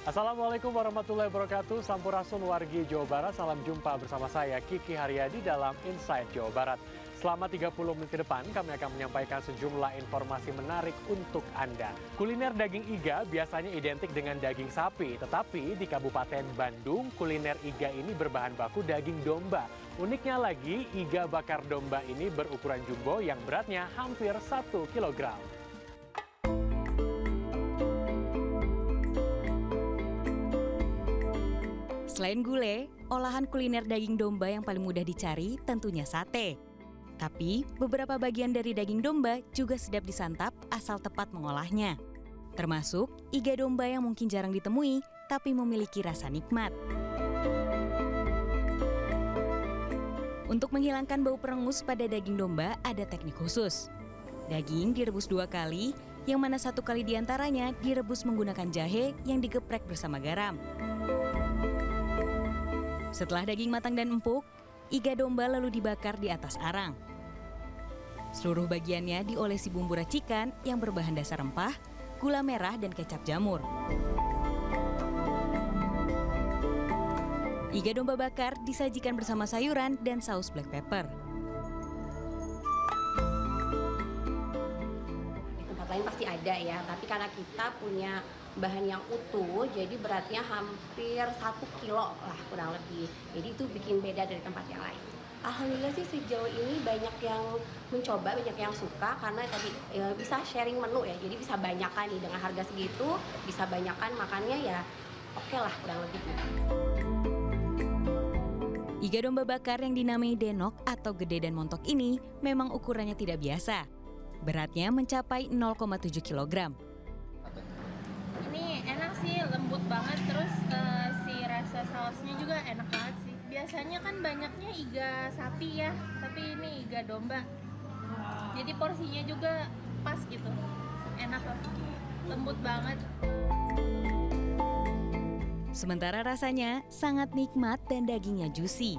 Assalamualaikum warahmatullahi wabarakatuh. Sampurasun wargi Jawa Barat. Salam jumpa bersama saya Kiki Haryadi dalam Inside Jawa Barat. Selama 30 menit ke depan kami akan menyampaikan sejumlah informasi menarik untuk Anda. Kuliner daging iga biasanya identik dengan daging sapi, tetapi di Kabupaten Bandung kuliner iga ini berbahan baku daging domba. Uniknya lagi, iga bakar domba ini berukuran jumbo yang beratnya hampir 1 kilogram. Selain gulai, olahan kuliner daging domba yang paling mudah dicari tentunya sate. Tapi, beberapa bagian dari daging domba juga sedap disantap asal tepat mengolahnya. Termasuk iga domba yang mungkin jarang ditemui, tapi memiliki rasa nikmat. Untuk menghilangkan bau perengus pada daging domba, ada teknik khusus. Daging direbus 2 kali, yang mana 1 kali diantaranya direbus menggunakan jahe yang digeprek bersama garam. Setelah daging matang dan empuk, iga domba lalu dibakar di atas arang. Seluruh bagiannya diolesi bumbu racikan yang berbahan dasar rempah, gula merah, dan kecap jamur. Iga domba bakar disajikan bersama sayuran dan saus black pepper. Di tempat lain pasti ada ya, tapi karena kita punya bahan yang utuh, jadi beratnya hampir 1 kilo lah kurang lebih. Jadi itu bikin beda dari tempat yang lain. Alhamdulillah sih sejauh ini banyak yang mencoba, banyak yang suka karena tadi bisa sharing menu ya. Jadi bisa banyakan nih dengan harga segitu, bisa banyakan makannya ya oke lah kurang lebih. Iga domba bakar yang dinamai denok atau gede dan montok ini memang ukurannya tidak biasa. Beratnya mencapai 0,7 kilogram. Ini enak sih, lembut banget, terus si rasa sausnya juga enak banget sih. Biasanya kan banyaknya iga sapi ya, tapi ini iga domba. Jadi porsinya juga pas gitu, enak lah, lembut banget. Sementara rasanya sangat nikmat dan dagingnya juicy.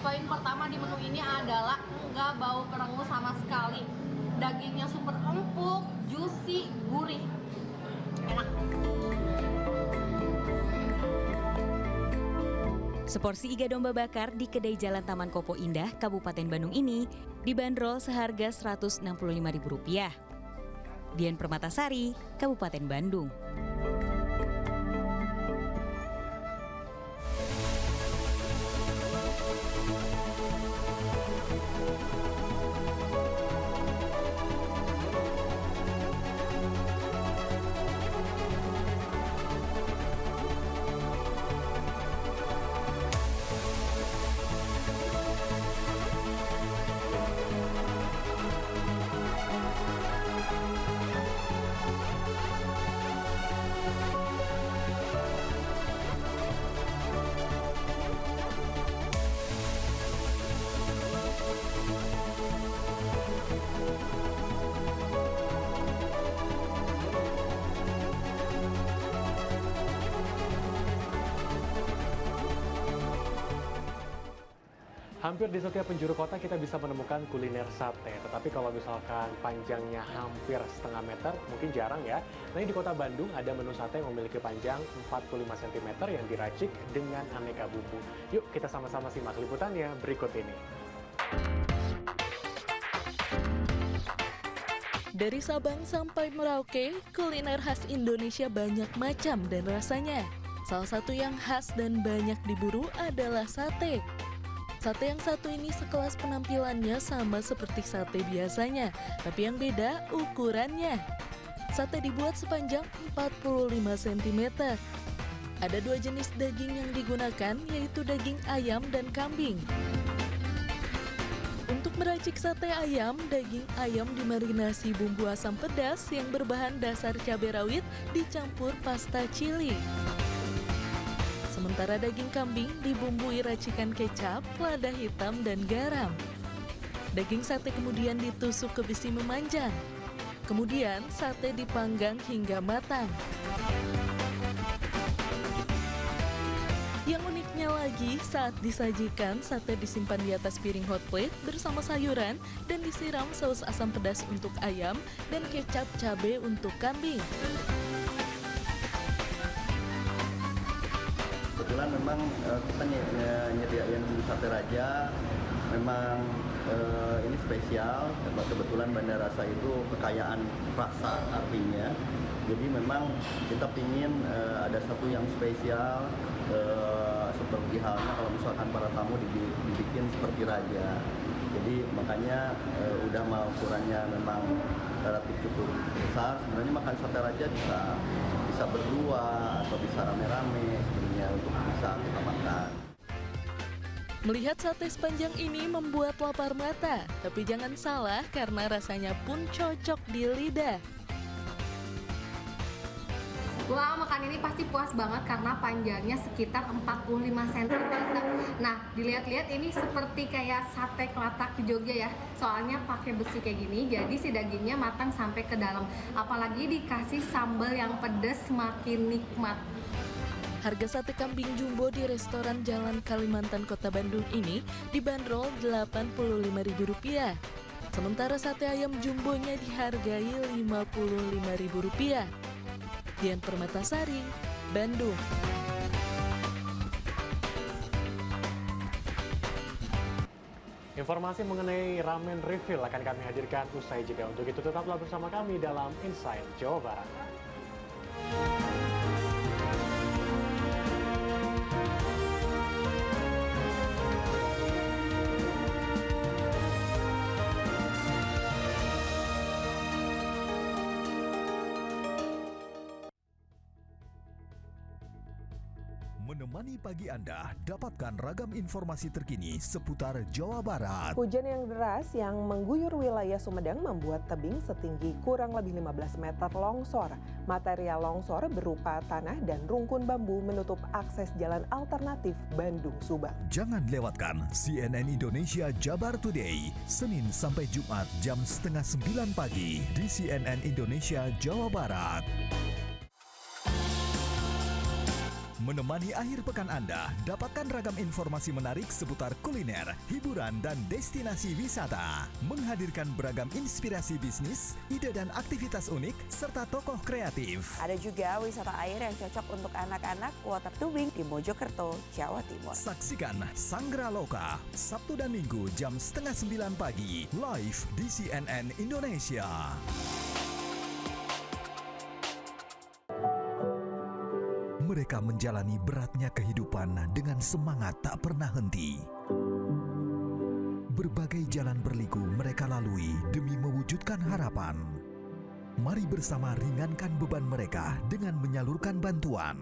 Poin pertama di menu ini adalah nggak bau perengus sama sekali. Dagingnya super empuk, juicy, gurih. Enak. Seporsi iga domba bakar di kedai Jalan Taman Kopo Indah, Kabupaten Bandung ini dibanderol seharga Rp165.000. Dian Permatasari, Kabupaten Bandung. Hampir di setiap penjuru kota kita bisa menemukan kuliner sate. Tetapi kalau misalkan panjangnya hampir setengah meter, mungkin jarang ya. Nah, di kota Bandung ada menu sate yang memiliki panjang 45 cm yang diracik dengan aneka bumbu. Yuk kita sama-sama simak liputannya berikut ini. Dari Sabang sampai Merauke, kuliner khas Indonesia banyak macam dan rasanya. Salah satu yang khas dan banyak diburu adalah sate. Sate yang satu ini sekelas penampilannya sama seperti sate biasanya, tapi yang beda ukurannya. Sate dibuat sepanjang 45 cm. Ada 2 jenis daging yang digunakan, yaitu daging ayam dan kambing. Untuk meracik sate ayam, daging ayam dimarinasi bumbu asam pedas yang berbahan dasar cabai rawit dicampur pasta cili. Sementara daging kambing dibumbui racikan kecap, lada hitam, dan garam. Daging sate kemudian ditusuk ke besi memanjang. Kemudian sate dipanggang hingga matang. Yang uniknya lagi, saat disajikan, sate disimpan di atas piring hot plate bersama sayuran dan disiram saus asam pedas untuk ayam dan kecap cabai untuk kambing. kebetulan memang kita nyediain sate raja, memang ini spesial. Kebetulan Banda Rasa itu kekayaan rasa artinya. Jadi memang kita pingin ada satu yang spesial, seperti halnya kalau misalkan para tamu dibikin seperti raja. Jadi makanya udah mau ukurannya memang relatif cukup besar. Sebenarnya makan sate raja bisa berdua atau bisa rame-rame sebenarnya untuk bisa kita makan. Melihat sate sepanjang ini membuat lapar mata, tapi jangan salah karena rasanya pun cocok di lidah. Wah, makan ini pasti puas banget karena panjangnya sekitar 45 cm. Nah, dilihat-lihat ini seperti kayak sate kelatak di Jogja ya. Soalnya pakai besi kayak gini, jadi si dagingnya matang sampai ke dalam. Apalagi dikasih sambal yang pedas, makin nikmat. Harga sate kambing jumbo di restoran Jalan Kalimantan Kota Bandung ini dibanderol Rp85.000. Sementara sate ayam jumbonya dihargai Rp55.000. Dian Permatasari, Bandung. Informasi mengenai ramen refill akan kami hadirkan usai jeda. Untuk itu tetaplah bersama kami dalam Inside Jawa Barat. Menemani pagi Anda, dapatkan ragam informasi terkini seputar Jawa Barat. Hujan yang deras yang mengguyur wilayah Sumedang membuat tebing setinggi kurang lebih 15 meter longsor. Material longsor berupa tanah dan rungkun bambu menutup akses jalan alternatif Bandung-Subang. Jangan lewatkan CNN Indonesia Jabar Today, Senin sampai Jumat jam 8:30 pagi di CNN Indonesia Jawa Barat. Menemani akhir pekan Anda, dapatkan ragam informasi menarik seputar kuliner, hiburan, dan destinasi wisata. Menghadirkan beragam inspirasi bisnis, ide dan aktivitas unik, serta tokoh kreatif. Ada juga wisata air yang cocok untuk anak-anak water tubing di Mojokerto, Jawa Timur. Saksikan Sanggra Loka, Sabtu dan Minggu jam 8:30 pagi, live di CNN Indonesia. Mereka menjalani beratnya kehidupan dengan semangat tak pernah henti. Berbagai jalan berliku mereka lalui demi mewujudkan harapan. Mari bersama ringankan beban mereka dengan menyalurkan bantuan.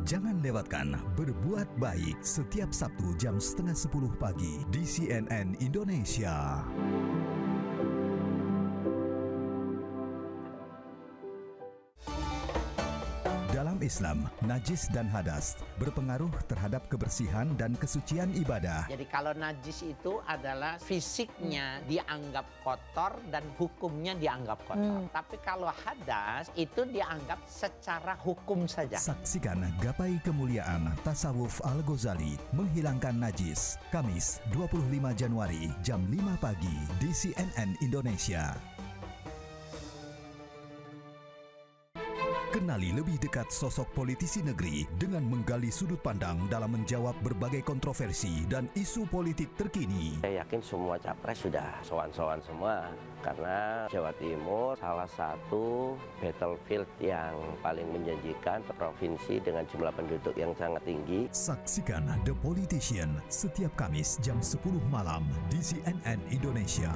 Jangan lewatkan Berbuat Baik setiap Sabtu jam 9:30 pagi di CNN Indonesia. Dalam Islam, najis dan hadas berpengaruh terhadap kebersihan dan kesucian ibadah. Jadi kalau najis itu adalah fisiknya dianggap kotor dan hukumnya dianggap kotor. Tapi kalau hadas itu dianggap secara hukum saja. Saksikan Gapai Kemuliaan Tasawuf Al-Ghazali Menghilangkan Najis, Kamis 25 Januari jam 5 pagi di CNN Indonesia. Kenali lebih dekat sosok politisi negeri dengan menggali sudut pandang dalam menjawab berbagai kontroversi dan isu politik terkini. Saya yakin semua capres sudah sowan-sowan semua, karena Jawa Timur salah satu battlefield yang paling menjanjikan, provinsi dengan jumlah penduduk yang sangat tinggi. Saksikan The Politician setiap Kamis jam 10 malam di CNN Indonesia.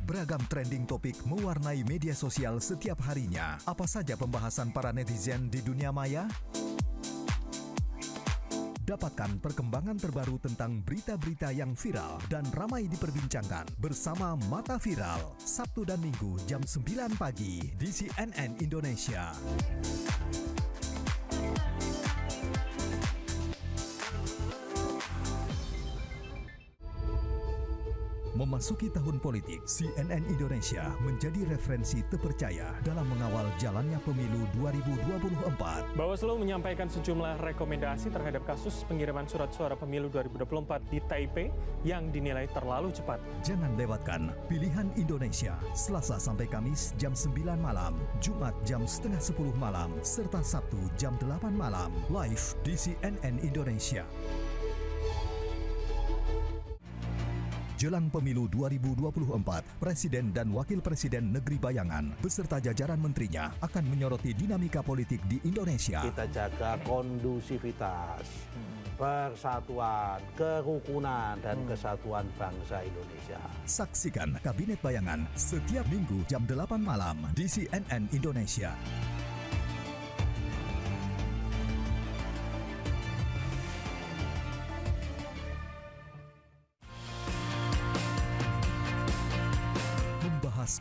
Beragam trending topik mewarnai media sosial setiap harinya. Apa saja pembahasan para netizen di dunia maya? Dapatkan perkembangan terbaru tentang berita-berita yang viral dan ramai diperbincangkan bersama Mata Viral, Sabtu dan Minggu jam 9 pagi di CNN Indonesia. Memasuki tahun politik, CNN Indonesia menjadi referensi terpercaya dalam mengawal jalannya pemilu 2024. Bawaslu menyampaikan sejumlah rekomendasi terhadap kasus pengiriman surat suara pemilu 2024 di Taipei yang dinilai terlalu cepat. Jangan lewatkan Pilihan Indonesia, Selasa sampai Kamis jam 9 malam, Jumat jam setengah 10 malam, serta Sabtu jam 8 malam, live di CNN Indonesia. Jelang pemilu 2024, Presiden dan Wakil Presiden Negeri Bayangan beserta jajaran menterinya akan menyoroti dinamika politik di Indonesia. Kita jaga kondusivitas, persatuan, kerukunan, dan kesatuan bangsa Indonesia. Saksikan Kabinet Bayangan setiap Minggu jam 8 malam di CNN Indonesia.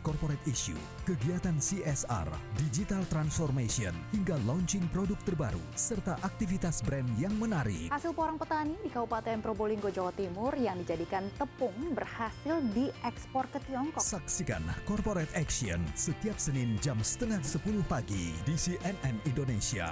Corporate issue, kegiatan CSR, digital transformation, hingga launching produk terbaru, serta aktivitas brand yang menarik. Hasil porong petani di Kabupaten Probolinggo, Jawa Timur yang dijadikan tepung berhasil diekspor ke Tiongkok. Saksikan Corporate Action setiap Senin jam setengah 10 pagi di CNN Indonesia.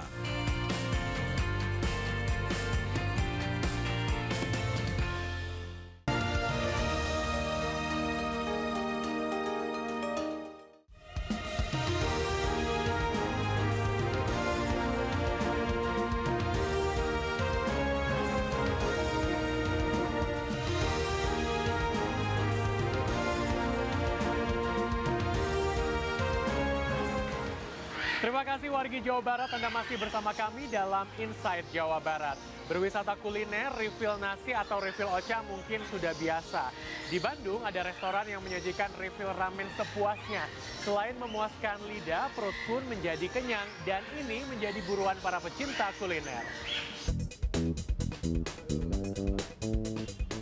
Terima kasih wargi Jawa Barat, Anda masih bersama kami dalam Inside Jawa Barat. Berwisata kuliner, refill nasi atau refill oca mungkin sudah biasa. Di Bandung ada restoran yang menyajikan refill ramen sepuasnya. Selain memuaskan lidah, perut pun menjadi kenyang dan ini menjadi buruan para pecinta kuliner.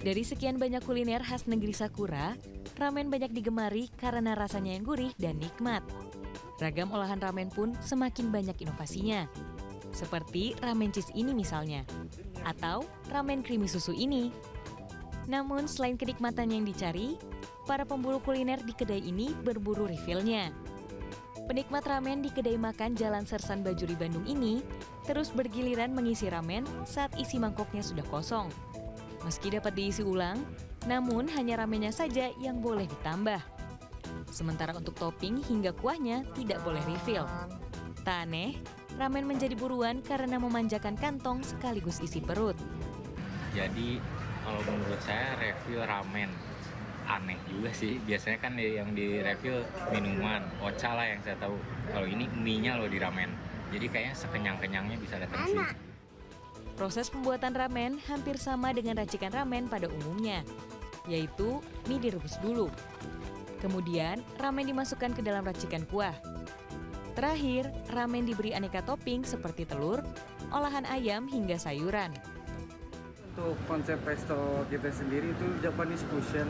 Dari sekian banyak kuliner khas negeri Sakura, ramen banyak digemari karena rasanya yang gurih dan nikmat. Ragam olahan ramen pun semakin banyak inovasinya. Seperti ramen cheese ini misalnya, atau ramen creamy susu ini. Namun selain kenikmatan yang dicari, para pemburu kuliner di kedai ini berburu refillnya. Penikmat ramen di kedai makan Jalan Sersan Bajuri Bandung ini terus bergiliran mengisi ramen saat isi mangkoknya sudah kosong. Meski dapat diisi ulang, namun hanya ramennya saja yang boleh ditambah. Sementara untuk topping hingga kuahnya tidak boleh refill. Tak aneh, ramen menjadi buruan karena memanjakan kantong sekaligus isi perut. Jadi kalau menurut saya refill ramen aneh juga sih. Biasanya kan yang di refill minuman, oca lah yang saya tahu. Kalau ini mie-nya loh di ramen. Jadi kayaknya sekenyang-kenyangnya bisa datang sini. Proses pembuatan ramen hampir sama dengan racikan ramen pada umumnya, yaitu mie direbus dulu. Kemudian, ramen dimasukkan ke dalam racikan kuah. Terakhir, ramen diberi aneka topping seperti telur, olahan ayam hingga sayuran. Untuk konsep resto kita sendiri itu Japanese fusion.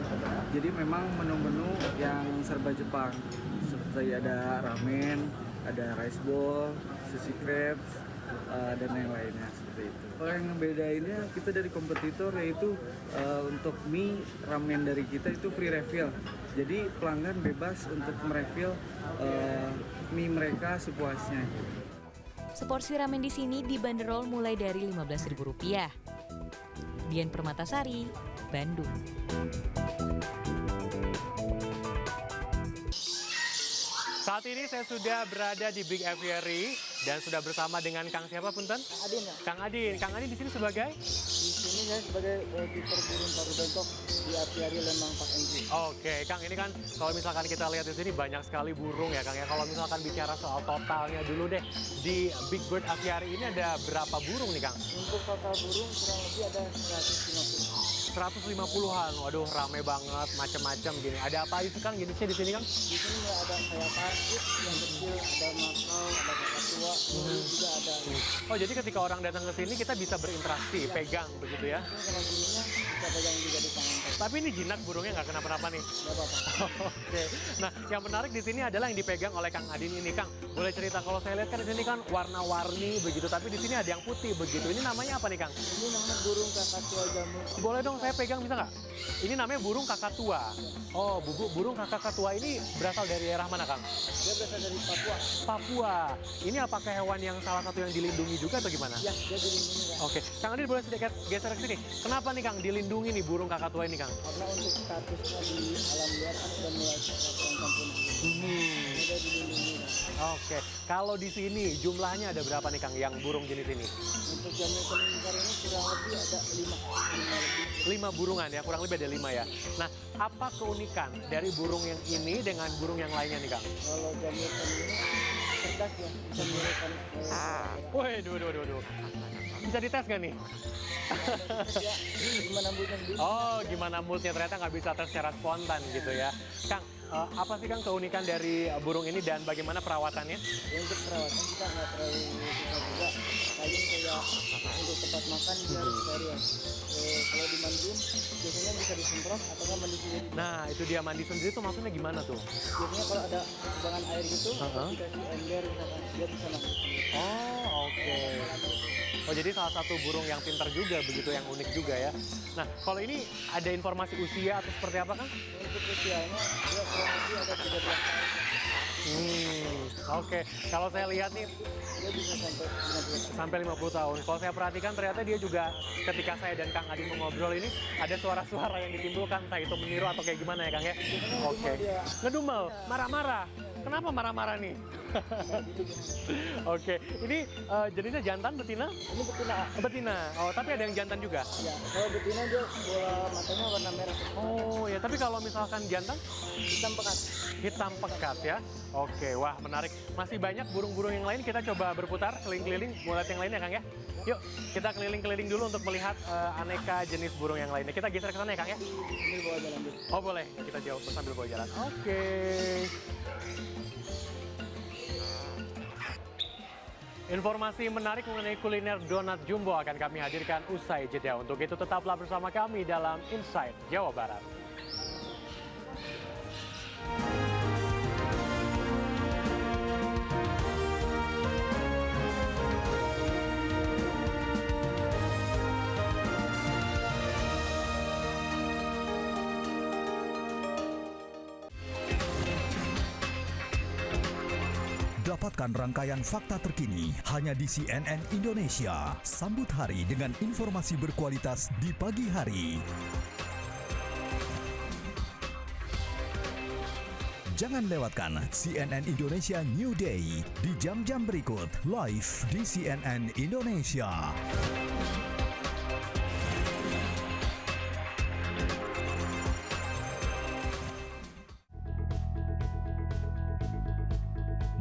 Jadi memang menu-menu yang serba Jepang. Seperti ada ramen, ada rice bowl, sushi crepes, dan yang lainnya seperti itu. Kalau yang ngebedainnya kita dari kompetitor yaitu untuk mie ramen dari kita itu free refill. Jadi pelanggan bebas untuk merefill mie mereka sepuasnya. Seporsi ramen di sini dibanderol mulai dari Rp15.000. Dian Permatasari, Bandung. Saat ini saya sudah berada di Big Aviary dan sudah bersama dengan Kang siapa punten? Adin ya. Kang Adin. Kang Adin di sini sebagai? Di sini saya sebagai kiper burung paru bentok di Aviary Lembang Pak Enggi. Oke, Kang ini kan kalau misalkan kita lihat di sini banyak sekali burung ya Kang ya. Kalau misalkan bicara soal totalnya dulu deh di Big Bird Aviary ini ada berapa burung nih Kang? Untuk total burung kurang lebih ada 150. 150-an, waduh rame banget, macam-macam gini. Ada apa itu Kang jenisnya di sini Kang? Di sini ada kayak parkit yang kecil, ada makau, ada kakak tua, juga ada. Oh jadi ketika orang datang ke sini kita bisa berinteraksi, pegang begitu ya? Kalau burungnya bisa pegang juga di tangan. Tapi ini jinak burungnya nggak kenapa-napa nih? Nggak apa-apa. Oke. Nah yang menarik di sini adalah yang dipegang oleh Kang Adin ini Kang. Boleh cerita kalau saya lihat kan di sini kan warna-warni begitu, tapi di sini ada yang putih begitu. Ini namanya apa nih Kang? Ini namanya burung kakak tua jamur. Boleh dong saya pegang bisa nggak? Ini namanya burung kakatua. Oh, burung kakatua ini berasal dari daerah mana, Kang? Dia berasal dari Papua. Papua. Ini apakah hewan yang salah satu yang dilindungi juga atau gimana? Ya, dia dilindungi, Kang. Oke, Kang Adil boleh sedikit geser ke sini. Kenapa nih, Kang, dilindungi nih burung kakatua ini, Kang? Karena untuk statusnya di alam liar kan sudah mulai terancam punah. Dia dilindungi, Kang. Oke, kalau di sini jumlahnya ada berapa nih, Kang, yang burung jenis ini? Untuk jamur kuning lingkar ini kurang lebih ada 5 lebih. 5 burungan ya, kurang lebih ada 5 ya. Nah, apa keunikan dari burung yang ini dengan burung yang lainnya nih, Kang? Kalau jamur kuning ini cerdas ya, bisa menirukan. Waduh. Bisa dites nggak nih? Gimana moodnya sendiri? Oh, gimana moodnya, ternyata nggak bisa tes secara spontan gitu ya. Kang, apa sih, Kang, keunikan dari burung ini dan bagaimana perawatannya? Ya, untuk perawatan kita nggak terlalu susah juga. Paling kayak untuk tempat makan dia harus cari ya. Kalau dimandiin biasanya bisa disemprot atau nggak mandi sendiri. Nah, itu dia mandi sendiri tuh maksudnya gimana tuh? Biasanya kalau ada kubangan air gitu, dikasih ember misalkan, dia bisa mandi sendiri. Oh, oke. Oh, jadi salah satu burung yang pintar juga, begitu, yang unik juga ya. Nah, kalau ini ada informasi usia atau seperti apa, Kang? Untuk usianya dia kurang lebih ada 13 tahun. Oke. Kalau saya lihat nih, Dia bisa sampai 50 tahun. Kalau saya perhatikan ternyata dia juga ketika saya dan Kang Adi mengobrol ini ada suara-suara yang ditimbulkan, entah itu meniru atau kayak gimana ya, Kang ya? Oke. Ngedumel, marah-marah. Kenapa marah-marah nih? Oke, ini jenisnya jantan, betina? Ini betina. Betina. Oh, tapi ada yang jantan juga? Ya, kalau betina dia bola matanya warna merah. Oh ya, tapi kalau misalkan jantan? Hitam pekat. Hitam pekat ya. Oke, wah menarik. Masih banyak burung-burung yang lain, kita coba berputar keliling-keliling, mau lihat yang lainnya, Kang ya. Yuk, kita keliling-keliling dulu untuk melihat aneka jenis burung yang lainnya. Kita geser ke sana ya, Kang ya. Sambil bawa jalan dulu. Oh boleh, kita jauh sambil bawa jalan. Oke. Informasi menarik mengenai kuliner donat jumbo akan kami hadirkan usai jeda. Untuk itu tetaplah bersama kami dalam Inside Jawa Barat. Dapatkan rangkaian fakta terkini hanya di CNN Indonesia. Sambut hari dengan informasi berkualitas di pagi hari. Jangan lewatkan CNN Indonesia New Day di jam-jam berikut live di CNN Indonesia.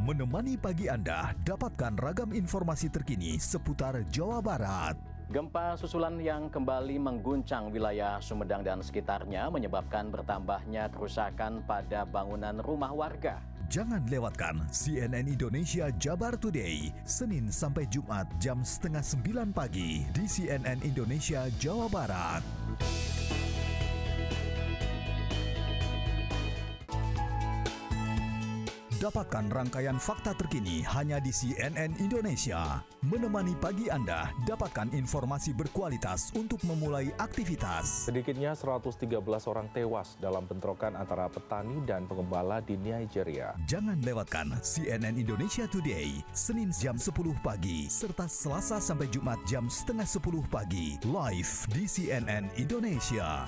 Menemani pagi Anda, dapatkan ragam informasi terkini seputar Jawa Barat. Gempa susulan yang kembali mengguncang wilayah Sumedang dan sekitarnya menyebabkan bertambahnya kerusakan pada bangunan rumah warga. Jangan lewatkan CNN Indonesia Jabar Today, Senin sampai Jumat jam 8:30 pagi di CNN Indonesia Jawa Barat. Dapatkan rangkaian fakta terkini hanya di CNN Indonesia. Menemani pagi Anda, dapatkan informasi berkualitas untuk memulai aktivitas. Sedikitnya 113 orang tewas dalam bentrokan antara petani dan pengembala di Nigeria. Jangan lewatkan CNN Indonesia Today, Senin jam 10 pagi, serta Selasa sampai Jumat jam 9:30 pagi, live di CNN Indonesia.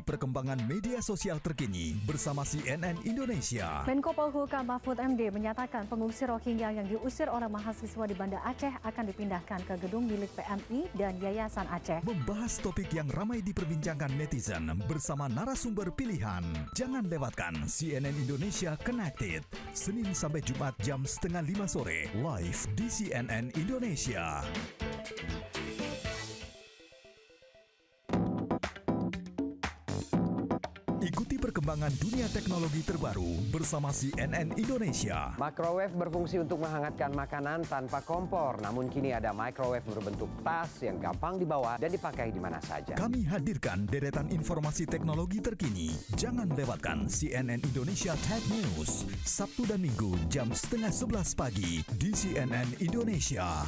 Perkembangan media sosial terkini bersama CNN Indonesia. Menko Polhukam Mahfud MD menyatakan pengungsi Rohingya yang diusir oleh mahasiswa di Banda Aceh akan dipindahkan ke gedung milik PMI dan Yayasan Aceh. Membahas topik yang ramai diperbincangkan netizen bersama narasumber pilihan. Jangan lewatkan CNN Indonesia Connected, Senin sampai Jumat jam 4:30 sore, live di CNN Indonesia. Ikuti perkembangan perkembangan dunia teknologi terbaru bersama CNN Indonesia. Microwave berfungsi untuk menghangatkan makanan tanpa kompor, namun kini ada microwave berbentuk tas yang gampang dibawa dan dipakai di mana saja. Kami hadirkan deretan informasi teknologi terkini. Jangan lewatkan CNN Indonesia Tech News, Sabtu dan Minggu jam 10:30 pagi di CNN Indonesia.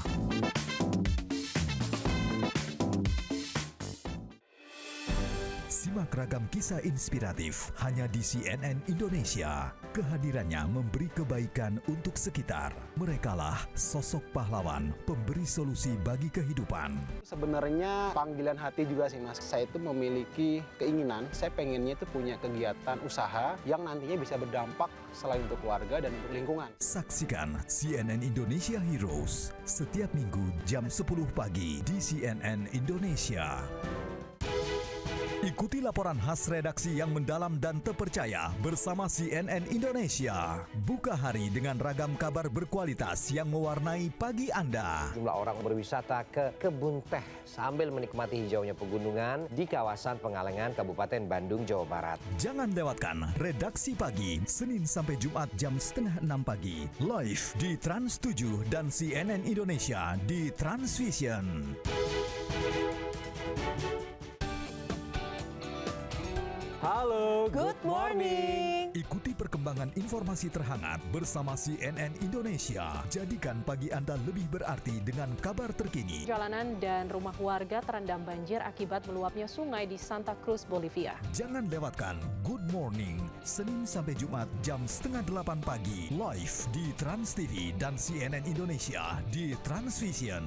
Simak ragam kisah inspiratif hanya di CNN Indonesia. Kehadirannya memberi kebaikan untuk sekitar. Merekalah sosok pahlawan, pemberi solusi bagi kehidupan. Sebenarnya panggilan hati juga sih Mas. Saya itu memiliki keinginan, saya pengennya itu punya kegiatan usaha yang nantinya bisa berdampak selain untuk keluarga dan untuk lingkungan. Saksikan CNN Indonesia Heroes setiap minggu jam 10 pagi di CNN Indonesia. Ikuti laporan khas redaksi yang mendalam dan terpercaya bersama CNN Indonesia. Buka hari dengan ragam kabar berkualitas yang mewarnai pagi Anda. Jumlah orang berwisata ke Kebun Teh sambil menikmati hijaunya pegunungan di kawasan Pengalengan, Kabupaten Bandung, Jawa Barat. Jangan lewatkan Redaksi Pagi, Senin sampai Jumat jam 5:30 pagi. Live di Trans 7 dan CNN Indonesia di Transvision. Halo, good morning. Ikuti perkembangan informasi terhangat bersama CNN Indonesia. Jadikan pagi Anda lebih berarti dengan kabar terkini. Jalanan dan rumah warga terendam banjir akibat meluapnya sungai di Santa Cruz, Bolivia. Jangan lewatkan Good Morning, Senin sampai Jumat jam 7:30 pagi. Live di Trans TV dan CNN Indonesia di Transvision.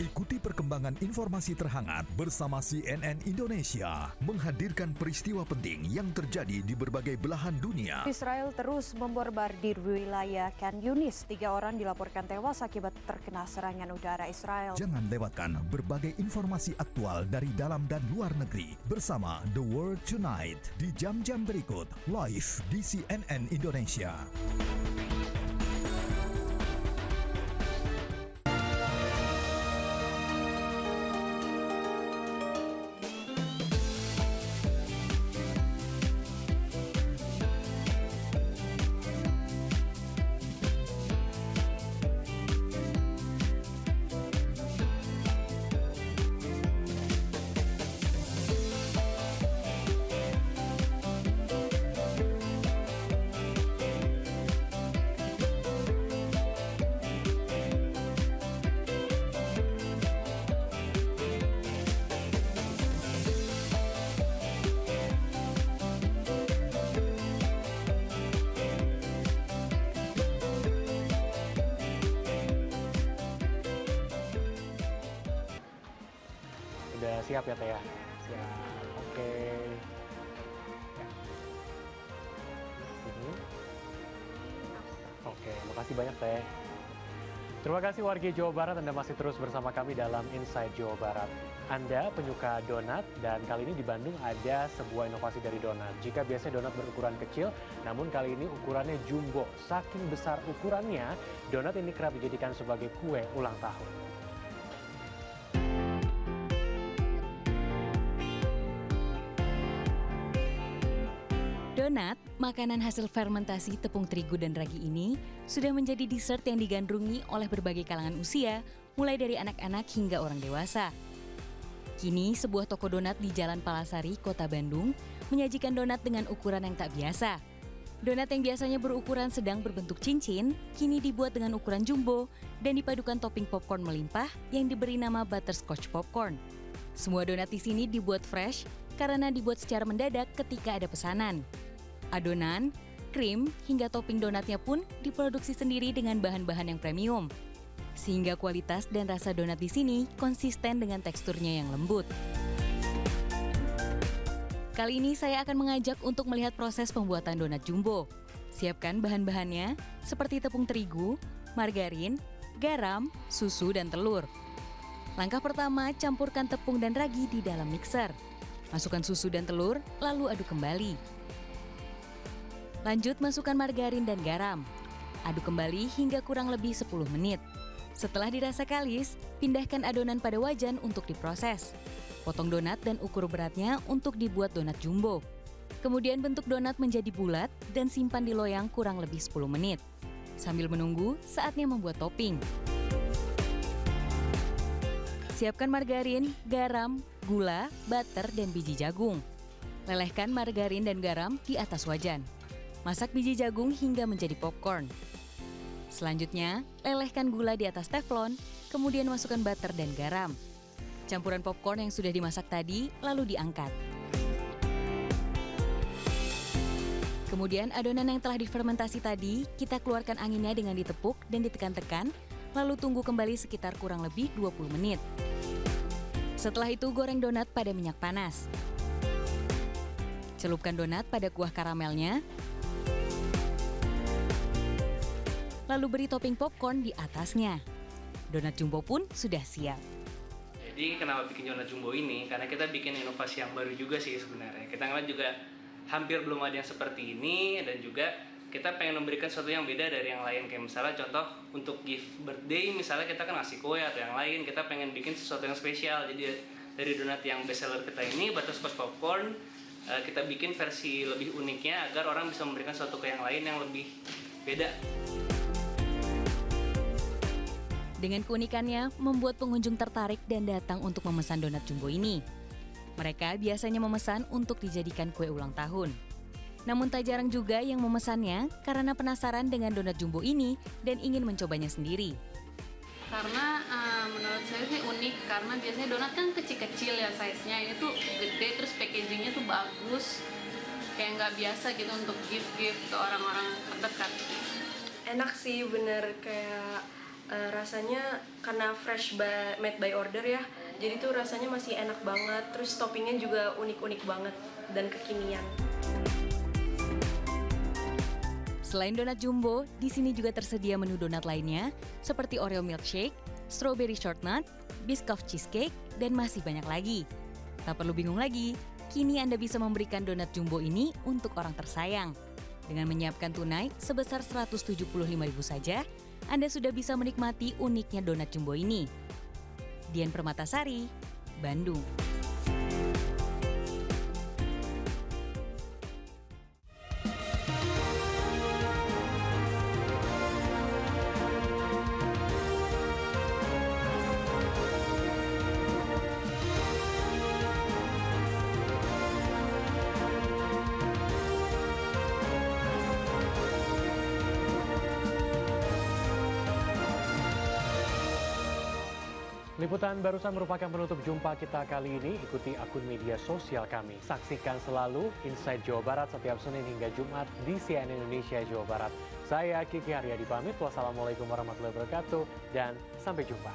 Ikuti perkembangan informasi terhangat bersama CNN Indonesia, menghadirkan peristiwa penting yang terjadi di berbagai belahan dunia. Israel terus membombardir wilayah Khan Yunis. 3 orang dilaporkan tewas akibat terkena serangan udara Israel. Jangan lewatkan berbagai informasi aktual dari dalam dan luar negeri bersama The World Tonight di jam-jam berikut live di CNN Indonesia. Udah siap ya Teh ya? Siap, oke. Ya. Oke, makasih banyak Teh. Terima kasih warga Jawa Barat, Anda masih terus bersama kami dalam Inside Jawa Barat. Anda penyuka donat dan kali ini di Bandung ada sebuah inovasi dari donat. Jika biasanya donat berukuran kecil, namun kali ini ukurannya jumbo. Saking besar ukurannya, donat ini kerap dijadikan sebagai kue ulang tahun. Donat, makanan hasil fermentasi tepung terigu dan ragi ini, sudah menjadi dessert yang digandrungi oleh berbagai kalangan usia, mulai dari anak-anak hingga orang dewasa. Kini, sebuah toko donat di Jalan Palasari, Kota Bandung, menyajikan donat dengan ukuran yang tak biasa. Donat yang biasanya berukuran sedang berbentuk cincin, kini dibuat dengan ukuran jumbo dan dipadukan topping popcorn melimpah yang diberi nama butterscotch popcorn. Semua donat di sini dibuat fresh karena dibuat secara mendadak ketika ada pesanan. Adonan, krim, hingga topping donatnya pun diproduksi sendiri dengan bahan-bahan yang premium. Sehingga kualitas dan rasa donat di sini konsisten dengan teksturnya yang lembut. Kali ini saya akan mengajak untuk melihat proses pembuatan donat jumbo. Siapkan bahan-bahannya seperti tepung terigu, margarin, garam, susu, dan telur. Langkah pertama, campurkan tepung dan ragi di dalam mixer. Masukkan susu dan telur, lalu aduk kembali. Lanjut masukkan margarin dan garam. Aduk kembali hingga kurang lebih 10 menit. Setelah dirasa kalis, pindahkan adonan pada wajan untuk diproses. Potong donat dan ukur beratnya untuk dibuat donat jumbo. Kemudian bentuk donat menjadi bulat dan simpan di loyang kurang lebih 10 menit. Sambil menunggu, saatnya membuat topping. Siapkan margarin, garam, gula, butter, dan biji jagung. Lelehkan margarin dan garam di atas wajan. Masak biji jagung hingga menjadi popcorn. Selanjutnya, lelehkan gula di atas teflon, kemudian masukkan butter dan garam. Campuran popcorn yang sudah dimasak tadi, lalu diangkat. Kemudian adonan yang telah difermentasi tadi, kita keluarkan anginnya dengan ditepuk dan ditekan-tekan, lalu tunggu kembali sekitar kurang lebih 20 menit. Setelah itu goreng donat pada minyak panas. Celupkan donat pada kuah karamelnya, lalu beri topping popcorn di atasnya. Donat jumbo pun sudah siap. Jadi kenapa bikin donat jumbo ini? Karena kita bikin inovasi yang baru juga sih sebenarnya. Kita ngeliat juga hampir belum ada yang seperti ini, dan juga kita pengen memberikan sesuatu yang beda dari yang lain. Kayak misalnya contoh untuk gift birthday, misalnya kita kan ngasih kue atau yang lain, kita pengen bikin sesuatu yang spesial. Jadi dari donat yang best seller kita ini, butterscotch popcorn, kita bikin versi lebih uniknya agar orang bisa memberikan sesuatu ke yang lain yang lebih beda. Dengan keunikannya, membuat pengunjung tertarik dan datang untuk memesan donat jumbo ini. Mereka biasanya memesan untuk dijadikan kue ulang tahun. Namun tak jarang juga yang memesannya karena penasaran dengan donat jumbo ini dan ingin mencobanya sendiri. Karena menurut saya sih unik, karena biasanya donat kan kecil-kecil ya size-nya. Ini tuh gede, terus packaging-nya tuh bagus. Kayak nggak biasa gitu untuk gift-gift ke orang-orang terdekat. Enak sih, bener kayak rasanya karena fresh made by order ya, jadi tuh rasanya masih enak banget, terus toppingnya juga unik-unik banget dan kekinian. Selain donat jumbo, di sini juga tersedia menu donat lainnya seperti Oreo milkshake, strawberry shortnut, Biscoff cheesecake, dan masih banyak lagi. Tak perlu bingung lagi, kini Anda bisa memberikan donat jumbo ini untuk orang tersayang. Dengan menyiapkan tunai sebesar Rp175.000 saja, Anda sudah bisa menikmati uniknya donat jumbo ini. Dian Permatasari, Bandung. Liputan barusan merupakan penutup jumpa kita kali ini. Ikuti akun media sosial kami. Saksikan selalu Inside Jawa Barat setiap Senin hingga Jumat di CNN Indonesia Jawa Barat. Saya Kiki Haryadi pamit. Wassalamualaikum warahmatullahi wabarakatuh dan sampai jumpa.